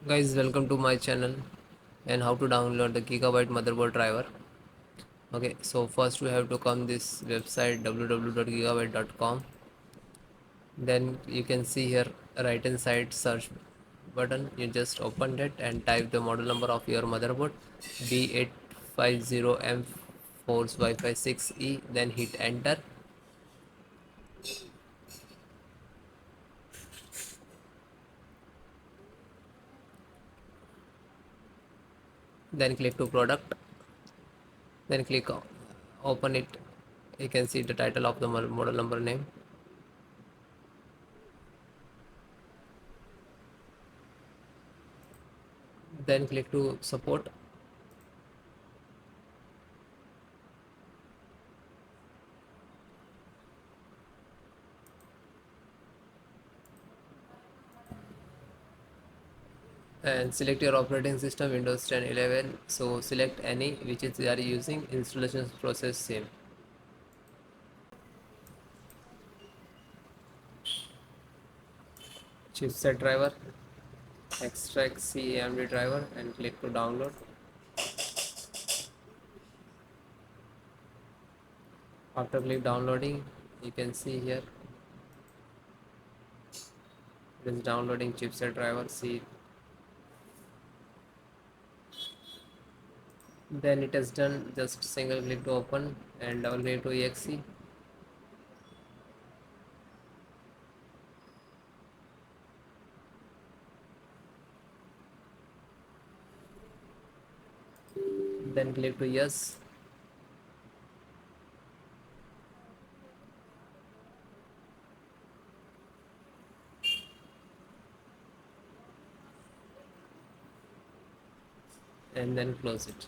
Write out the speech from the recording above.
Guys, welcome to my channel and how to download the Gigabyte motherboard driver. Okay, so first we have to come this website www.gigabyte.com. Then you can see here right hand side search button. You just open it and type the model number of your motherboard B850M force WIFI6E. Then hit enter. Then click to product. Then click open it. You can see the title of the model number name. Then click to support. And select your operating system Windows 10 11. So select any which is you are using. Installation process same. Chipset driver, extract CAMD driver and click to download. After click downloading, you can see here it is downloading chipset driver. See, then it is done. Just single click to open and double click to exe. Then click to yes. And then close it.